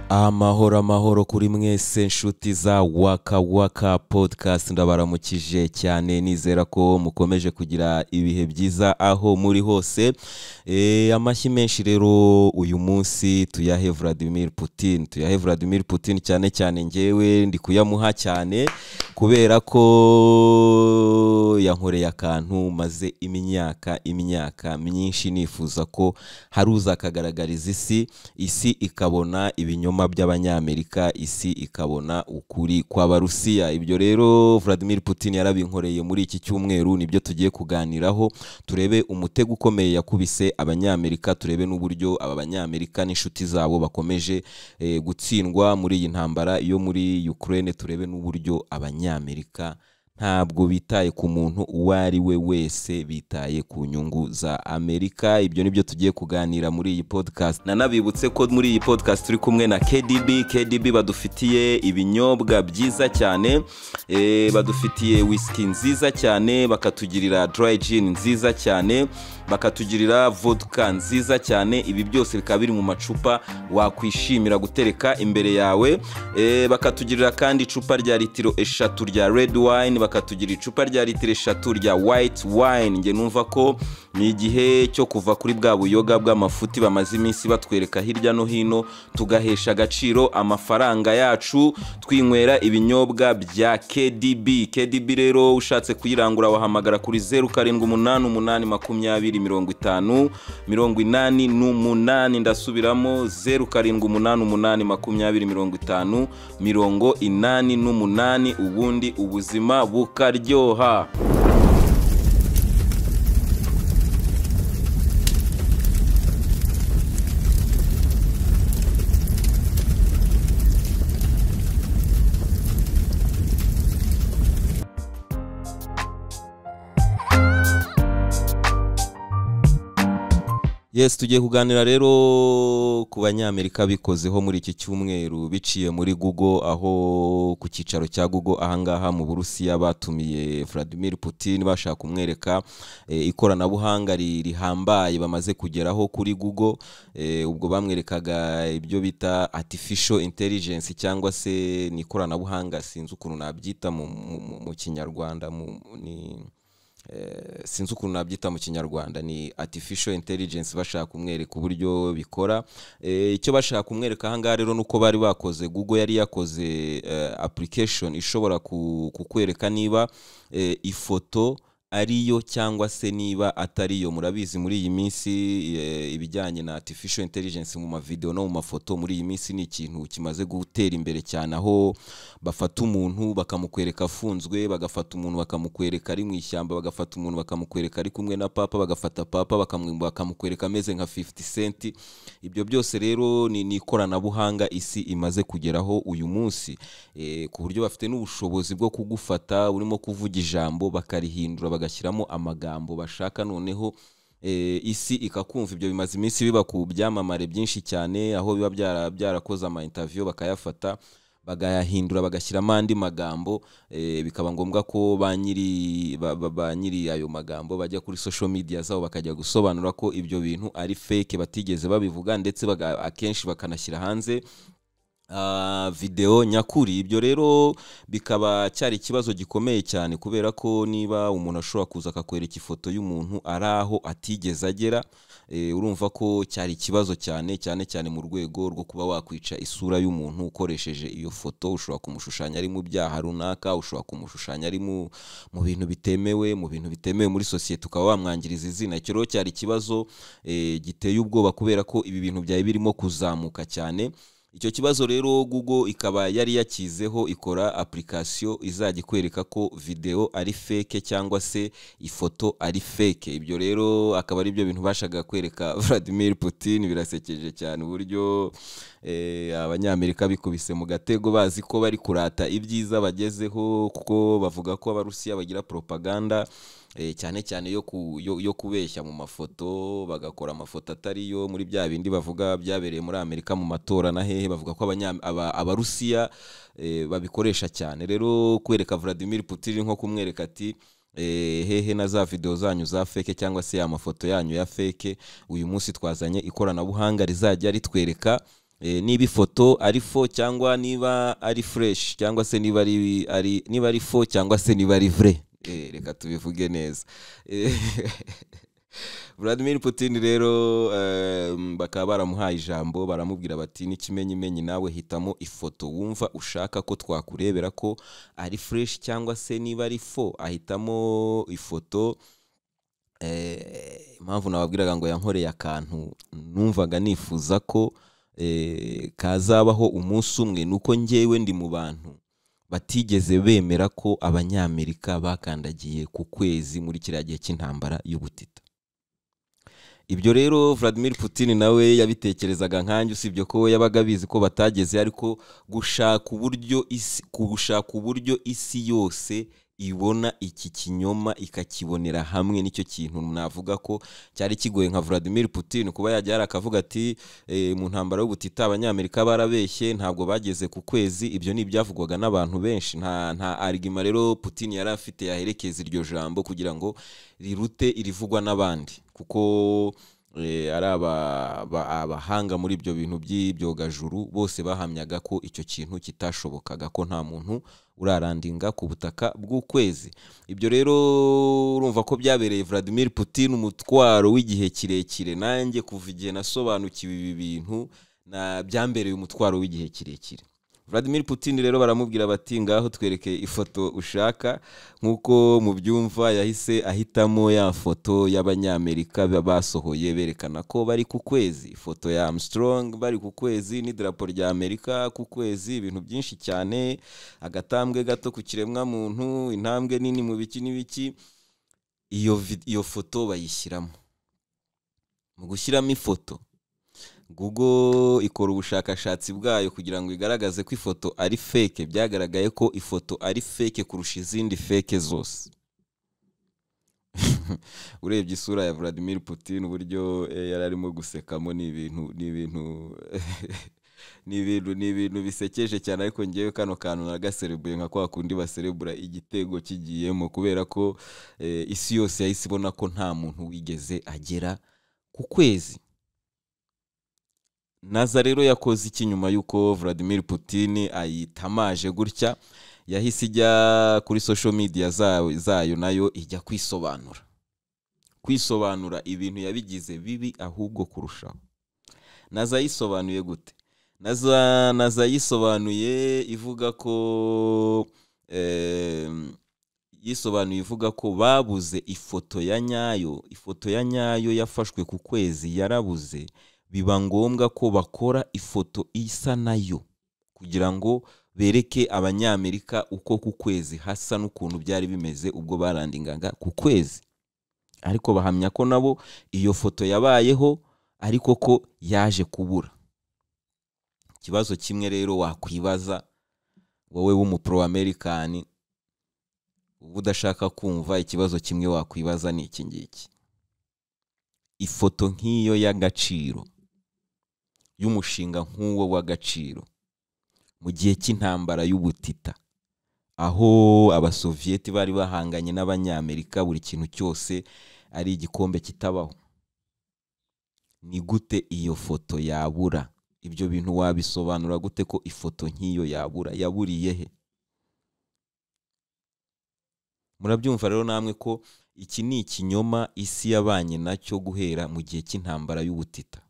Amahoro amahoro kuri mwese nshuti za Waka Waka podcast, ndabaramukije cyane nizera ko mukomeje kugira ibihe byiza aho muri hose. Amashyi menshi rero uyu munsi tuyahe Vladimir Putin cyane cyane ngewe ndi kuyamuha cyane kubera ko yankoreye akantu maze imyaka myinshi nifuza ko haruza akagaragariza isi ikabona ibinyoma by'abanyamerika, isi ikabona ukuri kw'abarusiya. Ibyo rero Vladimir Putin yarabinkoreye muri iki cyumweru, nibyo tugiye kuganiraho, turebe umutego ukomeye yakubise abanyamerika, turebe n'uburyo aba banyamerika n'inshuti zabo bakomeje gutsindwa muri iyi ntambara yo muri Ukraine, turebe n'uburyo abanyamerika ntabwo bitaye ku muntu uwo ari we wese, bitaye ku nyungu za Amerika. Ibyo nibyo tugiye kuganira muri iyi podcast. Nanabibutse ko muri iyi podcast turi kumwe na KDB badufitiye ibinyobwa byiza cyane, badufitiye whisky nziza cyane, bakatugirira dry gin nziza cyane, bakatugirira vodka nziza cyane. Ibi byose bikaba biri mu macupa wakwishimira gutereka imbere yawe. Bakatugirira kandi icupa rya litiro 3 rya red wine, bakatugira icupa rya litiro 3 rya white wine. Nge numva ko ni igihe cyo kuva kuri bwa buyoga bw'amafuti bamaze iminsi batwereka hirya no hino, tugahesha agaciro amafaranga yacu twinywera ibinyobwa bya KDB rero ushatse kuyirangura wahamagara kuri 0788505088. ndasubiramo 0788505088, ubundi ubuzima bukaryoha. Yes, tugiye kuganira rero ku banyamerika bikozeho muri iki cyumweru biciye muri Google, aho ku cyicaro cya Google ahangaha mu Burusiya batumiye Vladimir Putin bashaka kumwereka ikoranabuhanga rihambaye bamaze kugeraho kuri Google. Ubwo bamwerekaga ibyo bita artificial intelligence cyangwa se ni ikoranabuhanga, sinzi ukuntu nabyita mu Kinyarwanda, sinzi ukuntu nabyita mu Kinyarwanda, ni artificial intelligence bashaka kumwereka uburyo bikora. Icyo bashaka kumwereka ahangaha rero nuko bari bakoze, Google yari yakoze application ishobora kukwereka niba ifoto ariyo cyangwa se niba atariyo. Murabizi muri iyi minsi ibijyanye na artificial intelligence mu mavideo no mu mafoto muri iyi minsi ni ikintu kimaze gutera imbere cyane, aho bafata umuntu bakamukwereka afunzwe, bagafata umuntu bakamukwereka ari mu ishyamba, bagafata umuntu bakamukwereka ari kumwe na papa, bagafata papa bakamukwereka ameze nka 50 Cent. Ibyo byose rero ni ikoranabuhanga isi imaze kugeraho uyu munsi, ku buryo bafite n'ubushobozi bwo kugufata urimo kuvuga ijambo bakarihindura bagashyiramo amagambo bashaka, noneho isi ikakumva. Ibyo bimaze iminsi biba ku byamamare byinshi cyane, aho biba byarakoze ama interview bakayafata bagayahindura bagashyiramo andi magambo, bikaba ngombwa ko ba nyiri ayo magambo bajya kuri social media zabo bakajya gusobanura ko ibyo bintu ari fake, batigeze babivuga, ndetse akenshi bakanashyira hanze video nyakuri. Ibyo rero bikaba cyari ikibazo gikomeye cyane, kubera ko niba umuntu ashobora kuza akakwereka ifoto y'umuntu ari aho atigeze agera, urumva ko cyari ikibazo cyane mu rwego rwo kuba wakwica isura y'umuntu ukoresheje iyo foto. Ushobora kumushushanya ari mu byaha runaka, ushobora kumushushanya ari mu bintu bitemewe muri societe, ukaba wamwangiriza izina. Icyo rero cyari ikibazo giteye ubwoba, kubera ko ibi bintu byari birimo kuzamuka cyane. Icyo kibazo rero Google ikaba yari yakizeho, ikora application izajya ikwereka ko video ari fake cyangwa se ifoto ari fake. Ibyo rero akaba ari byo bintu bashaka kwereka Vladimir Putin. Birasekeje cyane uburyo abanyamerika bikubise mu gatego, bazi ko bari kurata ibyiza bagezeho, kuko bavuga ko abarusiya bagira propaganda cyane yo kubeshya mu mafoto, bagakora amafoto atari yo, muri bya bindi bavuga byabereye muri Amerika mu matora na hehe, bavuga ko abarusiya babikoresha cyane. Rero kwereka Vladimir Putin nko kumwereka ati hehe na za video zanyu za fake cyangwa se amafoto yanyu ya fake, uyu munsi twazanye ikoranabuhanga rizajya ritwereka niba ifoto ari fo cyangwa niba ari fresh cyangwa se niba ari fo cyangwa se niba ari vrai. Reka tubivuge neza. Vladimir Putin rero bakaba baramuhaye ijambo, baramubwira bati n'ikimenyimenyi nawe hitamo ifoto wumva ushaka ko twakurebera ko ari fresh cyangwa se niba ari fo. Ahitamo ifoto. Impamvu nababwiraga ngo yankoreye akantu numvaga nifuza ko kazabaho umunsi umwe, nuko njyewe ndi mu bantu batigeze bemera ko abanyamerika bakandagiye ku kwezi muri kiriya gihe cy'intambara y'ubutita. Ibyo rero Vladimir Putin nawe yabitekerezaga nkanjye, usibye ko we yabaga bizi ko batageze, ariko gushaka uburyo isi yose ibona iki kinyoma ikakibonera hamwe, nicyo kintu navuga ko cyari kigoye nka Vladimir Putin kuba yajya akavuga ati mu ntambara y'ubutita abanyamerika barabeshye ntabwo bageze ku kwezi. Ibyo ni ibyavugwaga n'abantu benshi, nta argument rero Putin yari afite yaherekeza iryo jambo kugira ngo rirute irivugwa n'abandi, kuko ari abahanga muri ibyo bintu by'ibyogajuru bose bahamyaga ko icyo kintu kitashobokaga, ko nta muntu urarandinga ku butaka bw'ukwezi. Ibyo rero urumva ko byabereye Vladimir Putin umutwaro w'igihe kirekire. Nanjye kuva igihe nasobanukiwe ibi bintu byambereye umutwaro w'igihe kirekire. Vladimir Putin rero baramubwira bati ngaho twereke ifoto ushaka. Nkuko mubyumva yahise ahitamo ya foto y'abanyamerika basohoye berekana ko bari ku kwezi, ifoto ya Armstrong bari ku kwezi n'idarapo rya Amerika ku kwezi, ibintu byinshi cyane, agatambwe gato ku kiremwa muntu, intambwe nini mu biki n'ibiki. Iyo foto bayishyiramo. Mu gushyiramo ifoto, Google ikora ubushakashatsi bwayo kugira ngo igaragaze ko ifoto ari fake. Byagaragaye ko ifoto ari fake kurusha izindi fake zose. Urebye isura ya Vladimir Putin uburyo yari arimo gusekamo ni ibintu bisekeje cyane, ariko ngewe kano kantu nagaserebuye nka kwa kundi baserebura igitego kigiyemo, kubera ko isi yose yahise ibona ko nta muntu wigeze agera ku kwezi. NASA rero yakoze iki nyuma yuko Vladimir Putin ayitamaje gutya? Yahise ijya kuri social media zayo nayo ijya kwisobanura ibintu yabigize bibi ahubwo kurushaho. NASA yisobanuye gute? NASA yisobanuye ivuga ko babuze ifoto ya nyayo yafashwe ku kwezi, yarabuze. Biba ngombwa ko bakora ifoto isa nayo kugira ngo bereke abanyamerika uko ku kwezi hasa n'ukuntu byari bimeze ubwo barandingaga ku kwezi. Ariko bahamya ko nabo iyo foto yabayeho, ariko ko yaje kubura. Ikibazo kimwe rero wakwibaza wowe w'umupro American, udashaka kumva, ikibazo kimwe wakwibaza ni iki ngiki: ifoto nk'iyo y'agaciro, y'umushinga nk'uwo w'agaciro, mu gihe cy'intambara y'ubutita, aho abasovieti bari bahanganye n'abanyamerika, buri kintu cyose ari igikombe kitabaho, ni gute iyo foto yabura? Ibyo bintu wabisobanura gute ko ifoto nk'iyo yabura? Yaburiye he? Murabyumva rero namwe ko iki ni ikinyoma isi yabanye nacyo guhera mu gihe cy'intambara y'ubutita.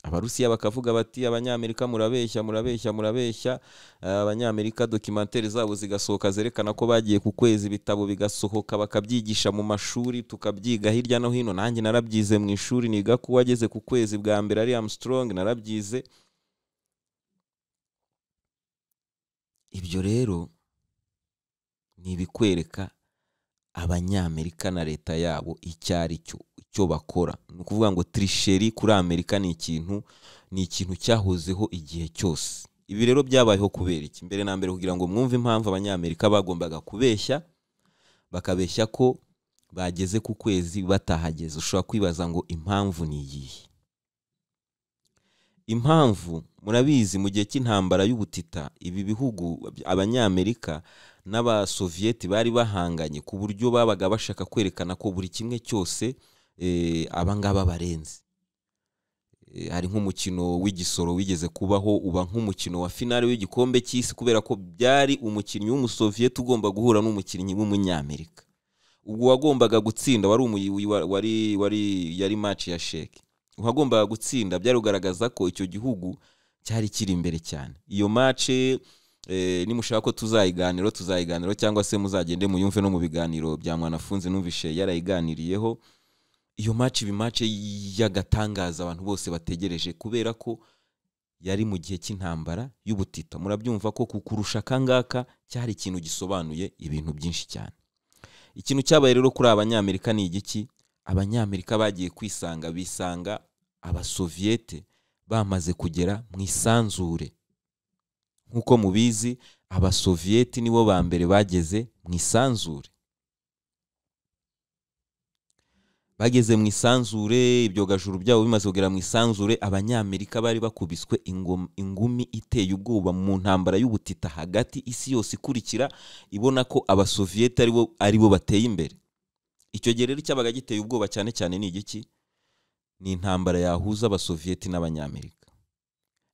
Abarusiya bakavuga bati abanyamerika murabeshya. Abanyamerika documentaire zabo zigasohoka zerekana ko bagiye ku kwezi, ibitabo bigasohoka bakabyigisha mu mashuri, tukabyiga hirya no hino. Nanjye narabyize mu ishuri, niga ko wageze ku kwezi bwa mbere ari Armstrong, narabyize. Ibyo rero ni ibikwereka abanyamerika na leta yabo icyari cyo bakora. Ni ukuvuga ngo tricherie kuri Amerika ni ikintu cyahozeho igihe cyose. Ibi rero byabayeho kubera iki? Mbere na mbere kugira ngo mwumve impamvu abanyamerika bagombaga kubeshya, bakabeshya ko bageze ku kwezi batahageze. Ushobora kwibaza ngo impamvu ni iyihe? Impamvu murabizi, mu gihe cy'intambara y'ubutita ibi bihugu abanyamerika n'abasovieti bari bahanganye ku buryo babaga bashaka kwerekana ko buri kimwe cyose abangaba barenze. hari nk'umukino w'igisoro wigeze kubaho uba nk'umukino wa finale w'igikombe cy'isi kubera ko byari umukinnyi w'umusoviyete ugomba guhura n'umukinnyi w'umunyamerika. Ubwo wagombaga gutsinda yari match ya sheke. Uhagombaga gutsinda byari ugaragaza ko icyo gihugu cyari kiri imbere cyane. Iyo match nimushaka ko tuzayiganiro cyangwa se muzagende muyumve no mu biganiro bya Mwanafunzi numvishe yarayiganiriyeho. Iyo match y'agatangaza abantu bose bategereje kubera ko yari mu gihe cy'intambara y'ubutita. Murabyumva ko kukurusha kangaka cyari ikintu gisobanuye ibintu byinshi cyane. Ikintu cyabaye rero kuri abanyamerika ni igiki? Abanyamerika bagiye bisanga abasoviyete bamaze kugera mu isanzure. Nkuko mubizi abasoviyete nibo ba mbere bageze mu isanzure. Bageze mu isanzure, ibyo gajuru byabo bimaze kugera mu isanzure, abanyamerika bari bakubiswe ingumi iteye ubwoba mu ntambara y'ubutita hagati, isi yose ikurikira ibona ko abasoviyete aribo bateye imbere. Icyo gihe rero cyabaga giteye ubwoba cyane cyane ni igiki? Ni intambara yahuza abasoviyete n'abanyamerika.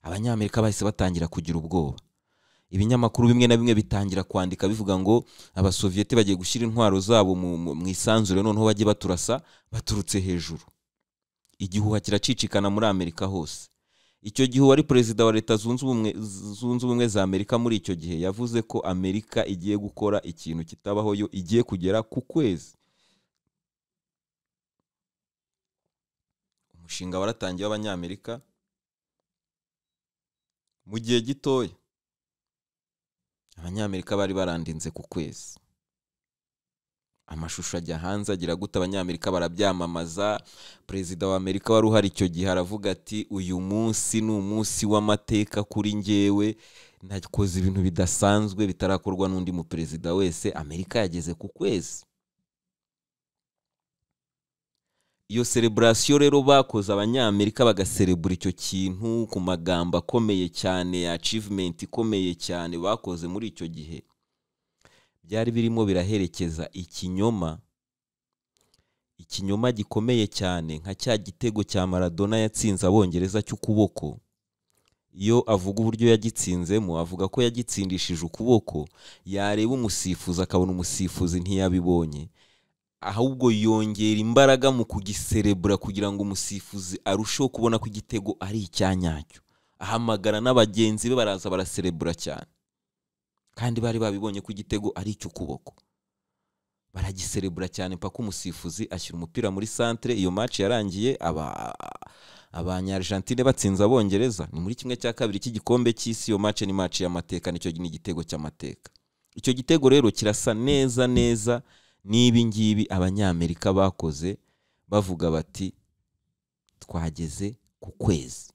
Abanyamerika bahise batangira kugira ubwoba. Ibinyamakuru bimwe na bimwe bitangira kwandika bivuga ngo abasoviyete bagiye gushyira intwaro zabo mu isanzure, noneho bagiye baturasa baturutse hejuru. Igihuha kiracicikana muri Amerika hose. Icyo gihe wari perezida wa Leta Zunze Ubumwe za Amerika muri icyo gihe yavuze ko Amerika igiye gukora ikintu kitabaho, yo igiye kugera ku kwezi. Umushinga waratangiye w'abanyamerika mu gihe gitoya. Abanyamerika bari barandinze ku kwezi. Amashusho ajya hanze agira gute, abanyamerika barabyamamaza. Perezida wa Amerika wari uhari icyo gihe aravuga ati uyu munsi ni umunsi w'amateka kuri njyewe, nakoze ibintu bidasanzwe bitarakorwa n'undi mu perezida wese. Amerika yageze ku kwezi. Iyo celebration rero bakoze abanyamerika bagaserebura icyo kintu ku magambo akomeye cyane, achievement ikomeye cyane bakoze muri icyo gihe. Byari birimo biraherekeza ikinyoma gikomeye cyane nka cya gitego cya Maradona yatsinze abongereza cy'ukuboko. Iyo avuga uburyo yagitsinzemo avuga ko yagitsindishije ukuboko, yareba umusifuzi akabona umusifuzi ntiyabibonye, ahubwo yongera imbaraga mu kugiserebura kugira ngo umusifuzi arusheho kubona ko igitego ari icyanyacyo. Ahamagara n'abagenzi be baraza baraserebura cyane, kandi bari babibonye ko igitego ari icy'ukuboko. Baragiserebura cyane mpaka umusifuzi ashyira umupira muri centre. Iyo match yarangiye abanya-Argentine batsinze abongereza. Ni muri kimwe cya kabiri cy'igikombe cy'isi. Iyo match ni match y'amateka, nicyo ni igitego cy'amateka. Icyo gitego rero kirasa neza n'ibi ngibi abanyamerika bakoze, bavuga bati twageze ku kwezi.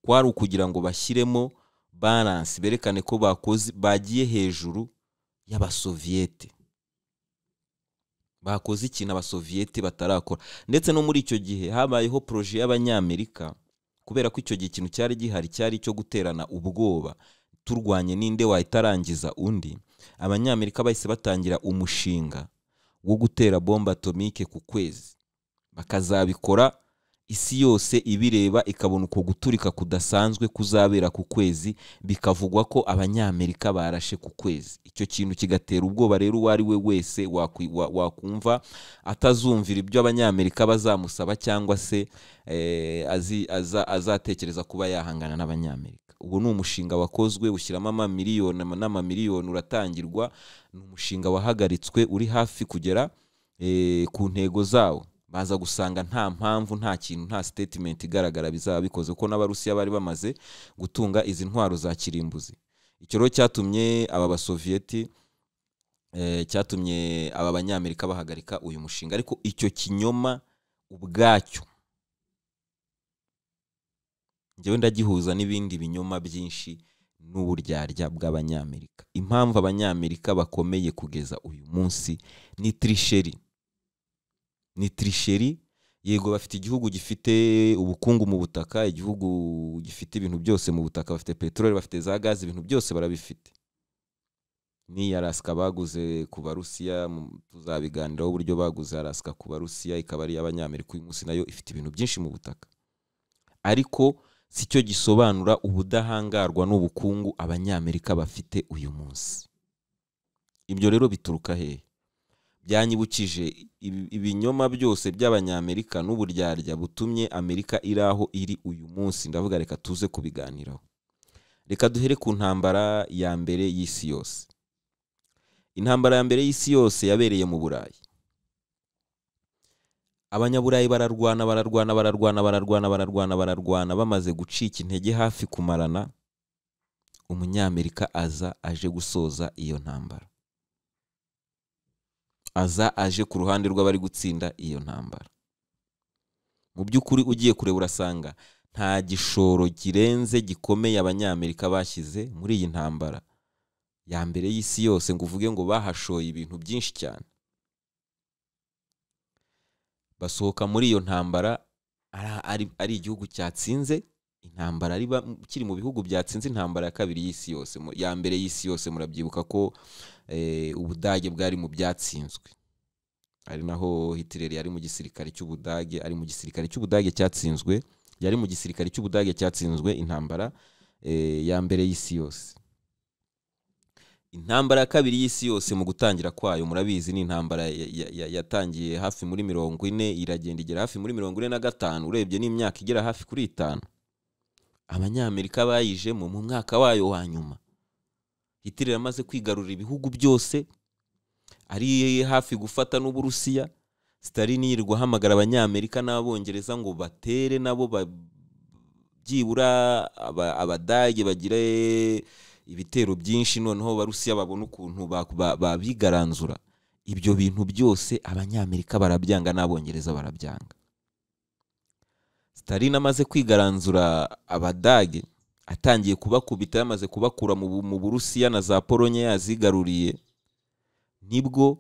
Kwari ukugira ngo bashyiremo balance, berekane ko bagiye hejuru y'abasoviyete. Bakoze ikintu abasoviyete batarakora. Ndetse no muri icyo gihe habayeho projet y'abanyamerika, kubera ko icyo gihe ikintu cyari gihari cyari cyo guterana ubwoba, turwanye ninde wahitarangiza undi. Abanyamerika bahise batangira umushinga wo gutera bomba atomike ku kwezi. Bakazabikora isi yose ibireba, ikabona uko guturika kudasanzwe kuzabera ku kwezi, bikavugwa ko abanyamerika barashe ku kwezi. Icyo kintu kigatera ubwoba rero uwari we wese wakumva atazumvira ibyo abanyamerika bazamusaba, cyangwa se azatekereza kuba yahangana n'abanyamerika. Ubu ni umushinga wakozwe ushyiramo n'amamiliyoni uratangirwa. Ni umushinga wahagaritswe uri hafi kugera ku ntego zawo. Baza gusanga nta mpamvu, nta kintu, nta statement igaragara bizaba bikoze, ko n'abarusiya bari bamaze gutunga izi ntwaro za kirimbuzi. Icyo rero cyatumye aba basoviyeti cyatumye aba banyamerika bahagarika uyu mushinga. Ariko icyo kinyoma ubwacyo njyewe ndagihuza n'ibindi binyoma byinshi n'uburyarya bw'abanyamerika. Impamvu abanyamerika bakomeye kugeza uyu munsi ni tricherie. Ni tricherie. Yego bafite igihugu gifite ubukungu mu butaka, igihugu gifite ibintu byose mu butaka, bafite petrole, bafite za gazi, ibintu byose barabifite. Ni Alaska baguze ku Barusiya, tuzabiganiraho uburyo baguze Alaska ku Barusiya, ikaba ari y'abanyamerika uyu munsi nayo ifite ibintu byinshi mu butaka. ariko si cyo gisobanura ubudahangarwa n'ubukungu abanyamerika bafite uyu munsi. Ibyo rero bituruka hehe? Byanyibukije ibinyoma byose by'abanyamerika n'uburyarya butumye Amerika iraho iri uyu munsi. Ndavuga reka tuze kubiganiraho. Reka duhere ku ntambara ya mbere y'isi yose. Intambara ya mbere y'isi yose yabereye mu Burayi. Abanyaburayi bararwana bamaze gucika intege hafi kumarana. Umunyamerika aje gusoza iyo ntambara. Aje ku ruhande rw'abari gutsinda iyo ntambara. Mu by'ukuri ugiye kureba urasanga nta gishoro kirenze gikomeye abanyamerika bashyize muri iyi ntambara ya mbere y'isi yose ngo uvuge ngo bahashoye ibintu byinshi cyane. Basohoka muri iyo ntambara ari igihugu cyatsinze intambara, kiri mu bihugu byatsinze intambara ya kabiri y'isi yose. Ya mbere y'isi yose murabyibuka ko Ubudage bwari mu byatsinzwe, ari naho Hitler yari mu gisirikare cy'Ubudage, cyatsinzwe, yari mu gisirikare cy'Ubudage cyatsinzwe intambara ya mbere y'isi yose. Intambara ya kabiri y'isi yose mu gutangira kwayo murabizi ni intambara yatangiye hafi muri 40 iragenda igera hafi muri 45, urebye n'imyaka igera hafi kuri 5. Abanyamerika bayije mu mwaka wayo wa nyuma. Hitler yamaze kwigarurira ibihugu byose, ari hafi gufata n'Uburusiya. Stalin yirirwa hamagara abanyamerika n'abongereza ngo batere nabo byibura Abadage bagire ibitero byinshi, noneho Abarusiya babona ukuntu babigaranzura. Ibyo bintu byose abanyamerika barabyanga n'abongereza barabyanga. Stalin amaze kwigaranzura Abadage, atangiye kubakubita, yamaze kubakura mu Burusiya na za Polonye yazigaruriye, nibwo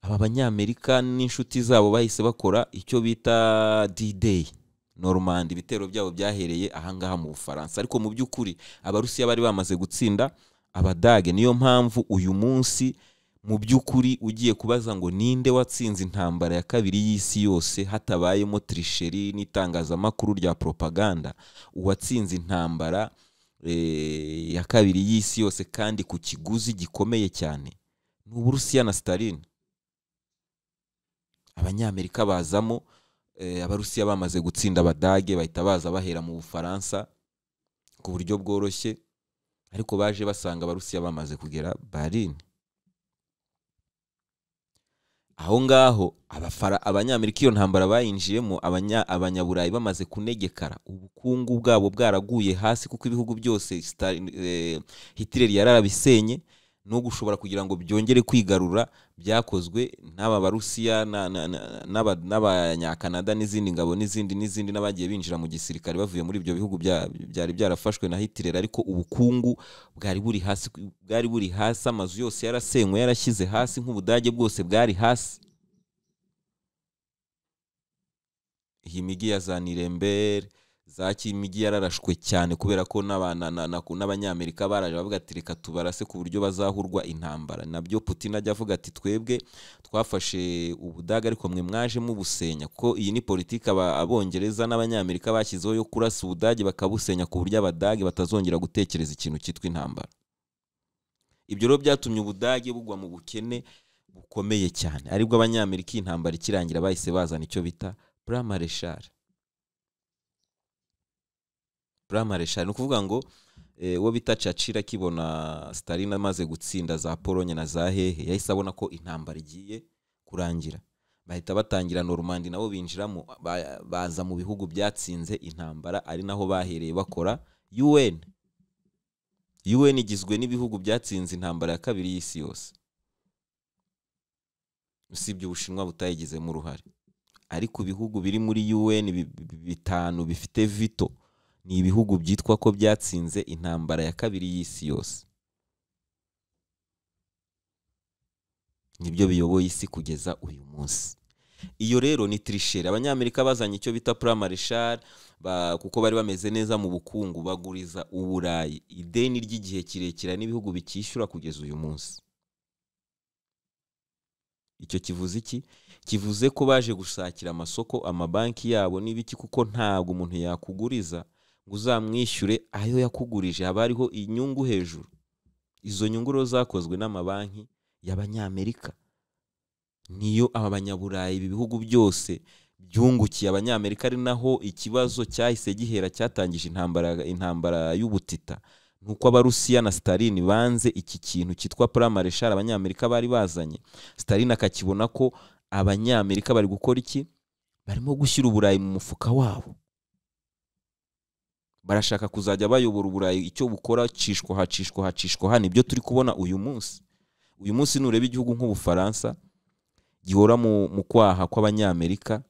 aba banyamerika n'inshuti zabo bahise bakora icyo bita D-Day Normandie. Ibitero byabo byahereye ahangaha mu Bufaransa, ariko mu by'ukuri Abarusiya bari bamaze gutsinda Abadage. Niyo mpamvu uyu munsi mu by'ukuri ugiye kubaza ngo ninde watsinze intambara ya kabiri y'isi yose hatabayemo tricherie n'itangazamakuru rya propaganda, uwatsinze intambara ya kabiri y'isi yose kandi ku kiguzi gikomeye cyane ni Uburusiya na Stalin. Abanyamerika bazamo, Abarusiya bamaze gutsinda Abadage bahita baza bahera mu Bufaransa ku buryo bworoshye, ariko baje basanga Abarusiya bamaze kugera Berlin. Aho ngaho abanyamerika iyo ntambara bayinjiyemo, abanyaburayi bamaze kunegekara, ubukungu bwabo bwaraguye hasi kuko ibihugu byose Hitler yararabisenye, no gushobora kugira ngo byongere kwigarura byakozwe n'aba Barusiya n'Abanyakanada n'izindi ngabo n'izindi n'abagiye binjira mu gisirikare bavuye muri ibyo bihugu byari byarafashwe na Hitler. Ariko ubukungu bwari buri hasi, amazu yose yarasenywe yarashyize hasi, nk'Ubudage bwose bwari hasi. Iyi migi ya za Nuremberg, za Kimigi yararashwe cyane kubera ko n'abanyamerika baraje bavuga ati reka tubarase ku buryo bazahurwa intambara. Nabyo Putin ajya avuga ati twebwe twafashe Ubudage ariko mwe mwaje mubusenya, kuko iyi ni politiki abongereza n'abanyamerika bashyizeho yo kurasa Ubudage bakabusenya ku buryo Abadage batazongera gutekereza ikintu cyitwa intambara. Ibyo rero byatumye Ubudage bugwa mu bukene bukomeye cyane, aribwo abanyamerika intambara ikirangira bahise bazana icyo bita Plan Marshall. Plan Marshall ni ukuvuga ngo uwo bita Churchill akibona Stalin amaze gutsinda za Polonye na za hehe, yahise abona ko intambara igiye kurangira, bahita batangira Normandie nabo binjiramo, baza mu bihugu byatsinze intambara, ari naho bahereye bakora UN. UN igizwe n'ibihugu byatsinze intambara ya kabiri y'isi yose, usibye Ubushinwa butayigizemo uruhare. Ariko ibihugu biri muri UN bitanu bifite veto ni ibihugu byitwa ko byatsinze intambara ya kabiri y'isi yose. Nibyo biyoboye isi kugeza uyu munsi. Iyo rero ni tricherie. Abanyamerika bazanye icyo bita Plan Marshall kuko bari bameze neza mu bukungu, baguriza Uburayi ideni ry'igihe kirekire n'ibihugu bikishyura kugeza uyu munsi. icyo kivuze iki? Kivuze ko baje gushakira amasoko amabanki yabo n'ibiki, kuko ntabwo umuntu yakuguriza ngo uzamwishyure ayo yakugurije, haba hariho inyungu hejuru. Izo nyungu rero zakozwe n'amabanki y'Abanyamerika, niyo aba banyaburayi ibi bihugu byose byungukiye Abanyamerika. Ari naho ikibazo cyahise gihera, cyatangije intambara y'ubutita, nuko Abarusiya na Stalin banze iki kintu cyitwa plan Marshall Abanyamerika bari bazanye. Stalin akakibona ko Abanyamerika bari gukora iki, barimo gushyira Uburayi mu mufuka wabo, barashaka kuzajya bayobora Uburayi, icyo bukora cishwa nibyo turi kubona uyu munsi. Uyu munsi nureba igihugu nk'Ubufaransa gihora mu kwaha kw'Abanyamerika,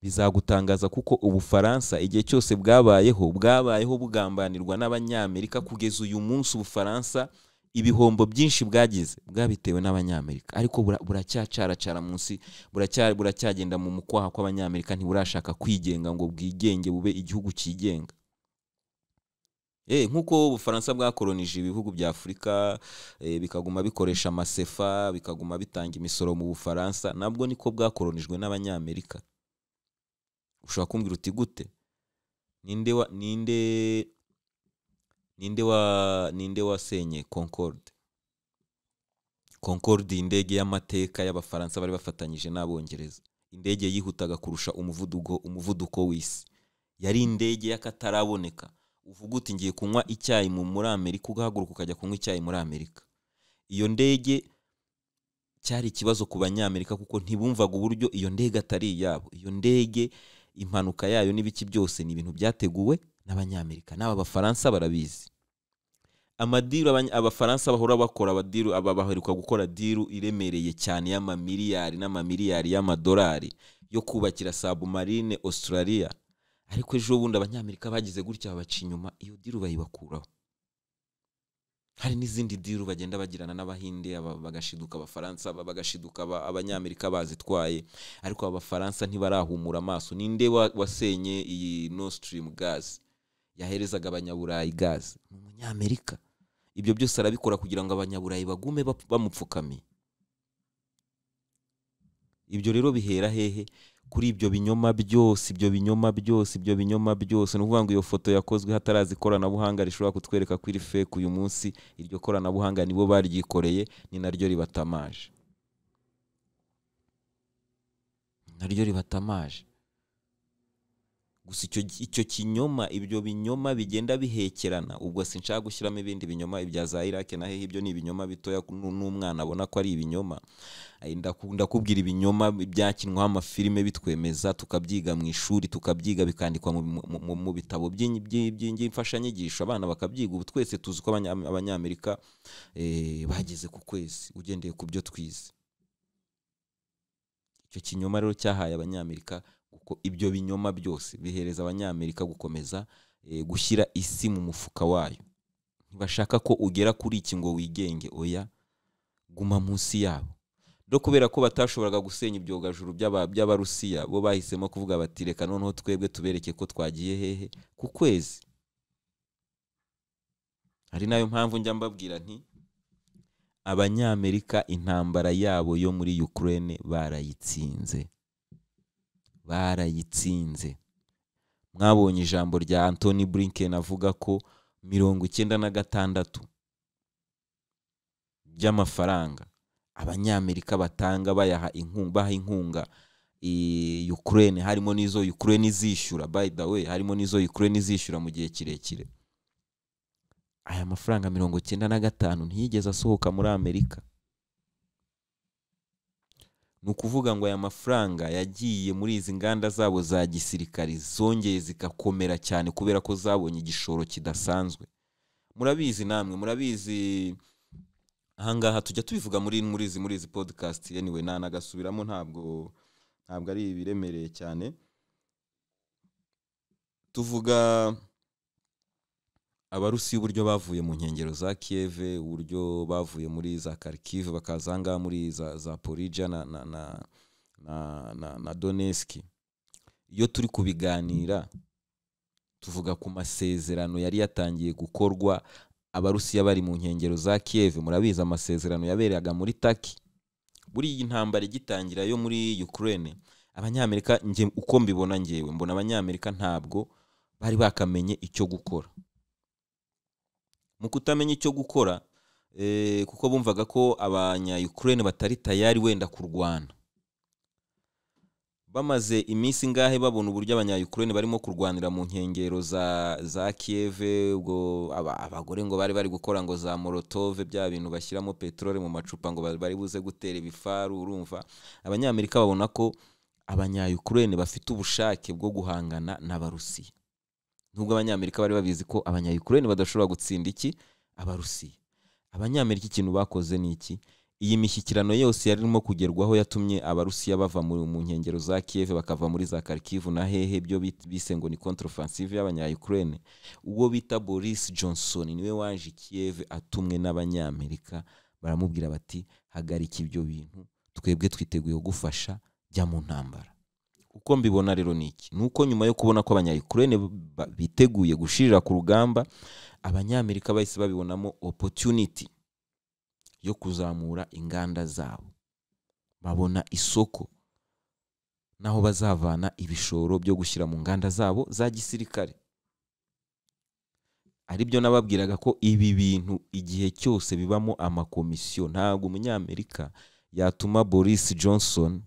bizagutangaza kuko Ubufaransa igihe cyose bwabayeho bugambanirwa n'Abanyamerika. Kugeza uyu munsi Ubufaransa ibihombo byinshi bwagize bwabitewe n'Abanyamerika, ariko buracyacaracara munsi, buracyagenda mu mukwaha kw'Abanyamerika, ntiburashaka kwigenga ngo bwigenge bube igihugu cyigenga. Nkuko Ubufaransa bwakolonije ibihugu bya Afurika, bikaguma bikoresha amasefa, bikaguma bitanga imisoro mu Bufaransa, nabwo niko bwakolonijwe n'Abanyamerika. Ushobora kumbwira uti gute? Ninde wasenye Concorde? Concorde, indege y'amateka y'Abafaransa bari bafatanyije n'Abongereza, indege yihutaga kurusha umuvuduko w'isi, yari indege y'akataraboneka. Uvuga uti ngiye kunywa icyayi muri Amerika, ugahaguruka ukajya kunywa icyayi muri Amerika. Iyo ndege cyari ikibazo ku Banyamerika kuko ntibumvaga uburyo iyo ndege atari iyabo. Iyo ndege impanuka yayo n'ibiki byose ni ibintu byateguwe n'Abanyamerika, n'aba Bafaransa barabizi. Amadiru Abafaransa bahora bakora abadiru, baheruka gukora diru iremereye cyane y'amamiliyari n'amamiliyari y'amadolari yo kubakira submarine Australia, ariko ejo bundi Abanyamerika bagize gutya babaca inyuma, iyo diru bayibakuraho. Hari n'izindi diru bagenda bagirana n'Abahinde, bagashiduka Abafaransa, bagashiduka Abanyamerika bazitwaye, ariko Abafaransa ntibarahumura amaso. Ninde wasenye iyi Nord Stream gas yaherezaga Abanyaburayi gas? Umunyamerika. Ibyo byose arabikora kugira ngo Abanyaburayi bagume bamupfukamiye. Ibyo rero bihera hehe? Kuri ibyo binyoma byose, ni ukuvuga ngo iyo foto yakozwe hatarazi ikoranabuhanga rishobora kutwereka ko iri fake uyu munsi. Iryo koranabuhanga nibo baryikoreye, ni naryo ribatamaje. Gusa icyo kinyoma, ibyo binyoma bigenda bihekerana. Ubwo sinshaka gushyiramo ibindi binyoma ibya za Iraq na hehe, ibyo ni ibinyoma bitoya n'umwana abona ko ari ibinyoma. Ndakubwira ibinyoma byakinwaho amafilime bitwemeza, tukabyiga mu ishuri, tukabyiga bikandikwa mu bitabo by'imfashanyigisho, abana bakabyiga. Ubu twese tuzi ko Abanyamerika bageze ku kwezi ugendeye ku byo twize. Icyo kinyoma rero cyahaye Abanyamerika, kuko ibyo binyoma byose bihereza Abanyamerika gukomeza gushyira isi mu mufuka wayo. Ntibashaka ko ugera kuri iki ngo wigenge, oya, guma munsi yabo. Do kubera ko batashoboraga gusenya ibyogajuru by'Abarusiya, bo bahisemo kuvuga bati reka noneho twebwe tubereke ko twagiye hehe, ku kwezi. Ari nayo mpamvu njya mbabwira nti Abanyamerika intambara yabo yo muri Ukraine barayitsinze. Mwabonye ijambo rya Anthony Blinken avuga ko 96% by'amafaranga Abanyamerika batanga baha inkunga Ukraine, harimo nizo Ukraine izishyura, by the way, harimo nizo Ukraine izishyura mu gihe kirekire. Aya mafaranga 95 ntiyigeze asohoka muri Amerika. Nukuvuga ngo aya mafaranga yagiye muri izi nganda zabo za gisirikari, zongeye zikakomera cyane kubera ko zabonye igishoro kidasanzwe. Murabizi namwe, murabizi ahangaha tujya tubivuga muri izi podcast. Anyway, nagasubiramo, ntabwo ari ibiremereye cyane. Tuvuga Abarusi uburyo bavuye mu nkengero za Kiev, uburyo bavuye muri za Kharkiv bakazanga muri za Zaporizhia na Donetsk. Iyo turi kubiganira tuvuga ku masezerano yari yatangiye gukorwa Abarusiya bari mu nkengero za Kiev. Murabizi amasezerano yaberaga muri Turkey, buri iyi ntambara igitangira yo muri Ukraine, abanyamerika nge uko mbibona ngewe mbona abanyamerika ntabwo bari bakamenye icyo gukora. Mu kutamenya icyo gukora, kuko bumvaga ko abanya Ukraine batari tayari wenda kurwana. Bamaze iminsi ngahe babona uburyo abanya Ukraine barimo kurwanira mu nkengero za Kiev, ubwo abagore ngo bari gukora ngo za Molotov, bya bintu bashyiramo petrole mu macupa ngo bari buze gutera ibifaru. Urumva abanyamerika babona ko abanya Ukraine bafite ubushake bwo guhangana n'Abarusiya, nubwo abanyamerika bari babizi ko abanya Ukraine badashobora gutsinda iki Abarusiya. Abanyamerika ikintu bakoze ni iki? Iyi mishyikirano yose yarimo kugerwaho yatumye Abarusiya bava mu nkengero za Kiev bakava muri za Kharkiv na hehe, byo bise ngo ni contre-offensive y'abanya Ukraine. Uwo bita Boris Johnson niwe waje Kiev atumwe n'abanyamerika, baramubwira bati hagarika ibyo bintu, twebwe twiteguye gufasha, jya mu ntambara. Uko mbibona rero ni iki? Nuko nyuma yo kubona ko abanya Ukraine biteguye gushirira ku rugamba, abanyamerika bahise babibonamo opportunity yo kuzamura inganda zabo, babona isoko naho bazavana ibishoro byo gushyira mu nganda zabo za gisirikare. Aribyo nababwiraga ko ibi bintu igihe cyose bibamo amakomisiyo, ntabwo umunyamerika yatuma Boris Johnson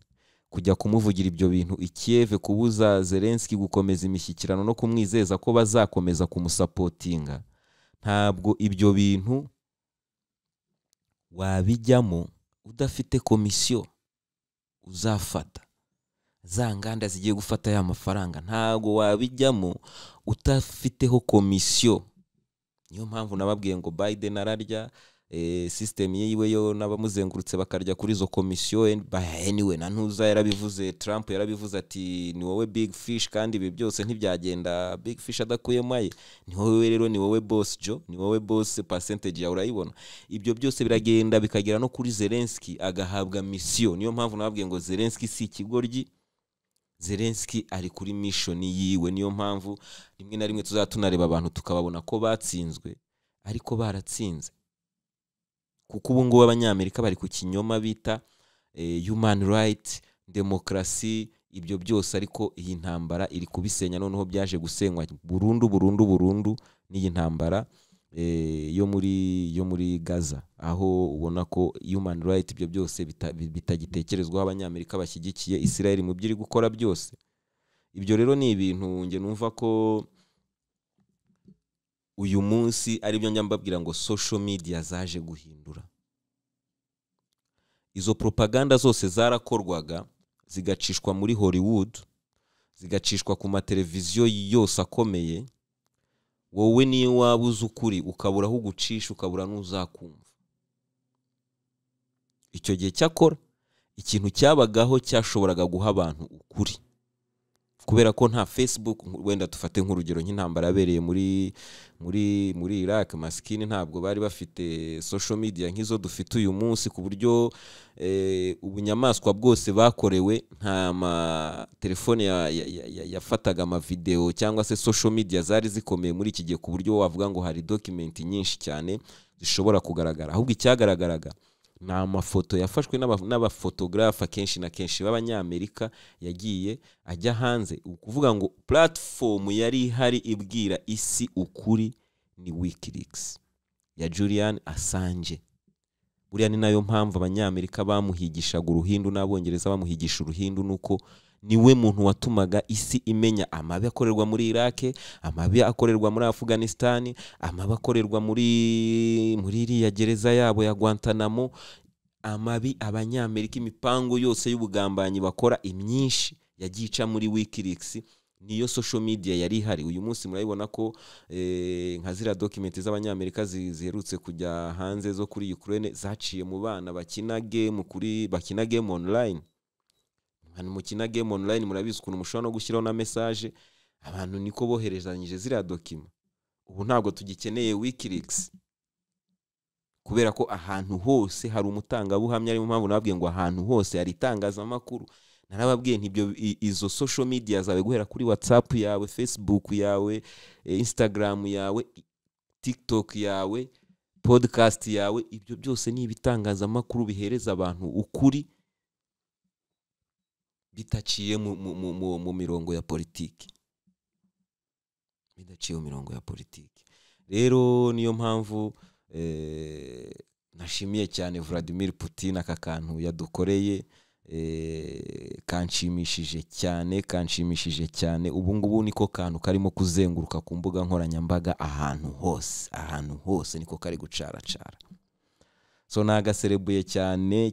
kujya kumuvugira ibyo bintu i Kiev, kubuza Zelensky gukomeza imishyikirano no kumwizeza ko bazakomeza kumusapotinga. Ntabwo ibyo bintu wabijyamo udafite komisiyo uzafata. Za nganda zigiye gufata ya mafaranga ntabwo wabijyamo udafiteho komisiyo. Niyo mpamvu nababwiye ngo Biden ararya, system yiwe yo n'abamuzengurutse bakarya kuri zo komisiyo. Anyway, na ntuza yarabivuze, Trump yarabivuze ati ni wowe big fish, kandi ibi byose ntibyagenda big fish adakuyemo aye. Ni wowe rero, ni wowe boss Joe, ni wowe boss, percentage ya urayibona. Ibyo byose biragenda bikagera no kuri Zelensky agahabwa mission. Niyo mpamvu nababwiye ngo Zelensky si ikigoryi, Zelensky ari kuri mission yiwe. Niyo mpamvu rimwe na rimwe tuzatunareba abantu tukababona ko batsinzwe ariko baratsinze, kuko ubu ngubu abanyamerika bari ku kinyoma bita human right, demokrasi, ibyo byose. Ariko iyi ntambara iri kubisenya, noneho byaje gusenywa burundu n'iyi ntambara yo muri Gaza, aho ubona ko human right ibyo byose bitagitekerezwaho. Abanyamerika bashyigikiye Israel mu byiri gukora byose. Ibyo rero ni ibintu nge numva ko uyu munsi aribyo njya mbabwira ngo social media zaje guhindura. Izo propaganda zose zarakorwaga zigacishwa muri Hollywood, zigacishwa ku mateleviziyo yose akomeye. Wowe niyo wabuze ukuri ukabura aho gucisha, ukabura n'uzakumva. Icyo gihe cyakora ikintu cyabagaho cyashoboraga guha abantu ukuri, kubera ko nta Facebook. Wenda tufate nk'urugero nk'intambara yabereye muri Iraq, maskini ntabwo bari bafite social media nk'izo dufite uyu munsi, ku buryo ubunyamaswa bwose bakorewe nta telefone yafataga ama video cyangwa se social media zari zikomeye muri iki gihe, ku buryo wavuga ngo hari document nyinshi cyane zishobora kugaragara. Ahubwo icyagaragaraga ni amafoto yafashwe n'abafotografa kenshi na kenshi b'abanyamerika yagiye ajya hanze. Ukuvuga ngo platform yari ihari ibwira isi ukuri ni WikiLeaks ya Julian Assange. Buriya ni nayo mpamvu abanyamerika bamuhigishaga uruhindu n'abongereza bamuhigisha uruhindu, nuko niwe muntu watumaga isi imenya amabi akorerwa muri Iraq, amabi akorerwa muri Afghanistan, amabi akorerwa muri iriya gereza yabo ya Guantanamo, amabi abanyamerika, imipango yose y'ubugambanyi bakora imyinshi yagica muri WikiLeaks. Niyo social media yari ihari. Uyu munsi murabibona ko nka zira document z'abanyamerika ziherutse kujya hanze zo kuri Ukraine zaciye mu bana bakina game online. Hano mukina game online murabizi ukuntu mushobora no gushyiraho na message, abantu niko boherezanyije zira document. Ubu ntabwo tugikeneye WikiLeaks, kubera ko ahantu hose hari umutangabuhamya. Ari mu mpamvu nababwiye ngo ahantu hose hari itangazamakuru. Narababwiye ntibyo izo social media zawe, guhera kuri WhatsApp yawe, Facebook yawe, Instagram yawe, TikTok yawe, podcast yawe, ibyo byose ni ibitangazamakuru bihereza abantu ukuri bitaciye mu mirongo ya politiki, bidaciye mu mirongo ya politiki. Rero niyo mpamvu nashimiye cyane Vladimir Putin aka kantu yadukoreye, kanshimishije cyane. Ubu ngubu niko kantu karimo kuzenguruka ku mbuga nkoranyambaga ahantu hose niko kari gucaracara. So nagaserebuye cyane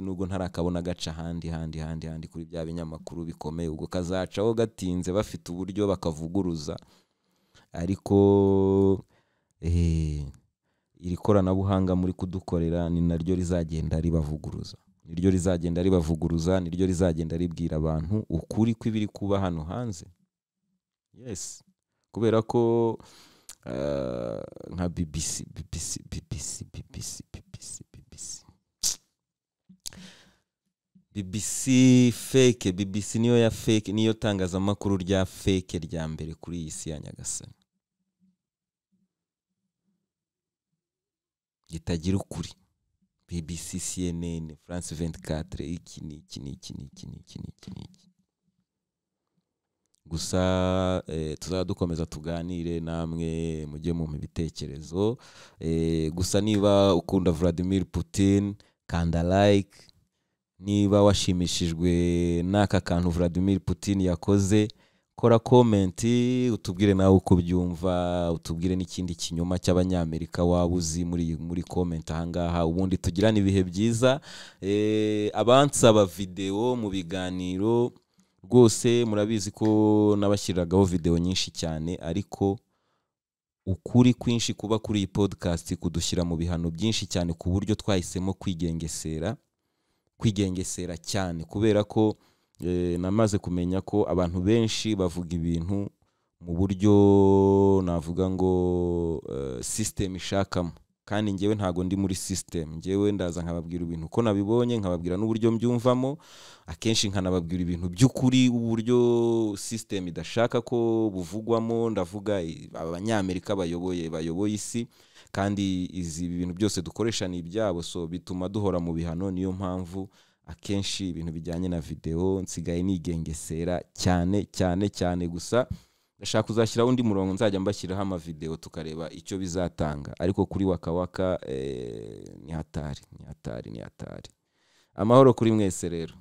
nubwo ntarakabona gaca handi kuri bya binyamakuru bikomeye, ubwo kazacaho gatinze bafite uburyo bakavuguruza, ariko iri koranabuhanga muri kudukorera ni naryo rizagenda ribavuguruza, niryo rizagenda ribwira abantu ukuri kw'ibiri kuba hano hanze. Yes, kubera ko nka BBC fake, BBC niyo ya fake, niyo tangazamakuru rya fake rya mbere kuri iyi si ya Nyagasani, gitagira ukuri. BBC, CNN, France 24, iki. Gusa tuzadukomeza tuganire namwe mujye mu bitekerezo. Gusa niba ukunda Vladimir Putin kanda like, niba washimishijwe n'aka kantu Vladimir Putin yakoze kora comment utubwire nawe uko byumva, utubwire n'ikindi kinyoma cy'abanyamerika wabuzi muri comment ahangaha, ubundi tugirana ibihe byiza. Abansaba video mu biganiro rwose murabizi ko nabashyiragaho video nyinshi cyane, ariko ukuri kwinshi kuba kuri iyi podcast kudushyira mu bihano byinshi cyane, ku buryo twahisemo kwigengesera cyane, kubera ko namaze kumenya ko abantu benshi bavuga ibintu mu buryo navuga ngo system ishakamo, kandi njyewe ntago ndi muri system. Njyewe ndaza nkababwira ibintu ko nabibonye, nkababwira n'uburyo mbyumvamo, akenshi nkanababwira ibintu by'ukuri uburyo system idashaka ko buvugwamo. Ndavuga abanyamerika bayoboye isi, kandi izi bintu byose dukoresha ni ibyabo, so bituma duhora mu bihano. Niyo mpamvu akenshi ibintu bijyanye na video nsigaye nigengesera cyane. Gusa ndashaka kuzashyira undi murongo nzajya mbashyiraho ama video tukareba icyo bizatanga, ariko kuri Waka ni hatari. Amahoro kuri mwese rero.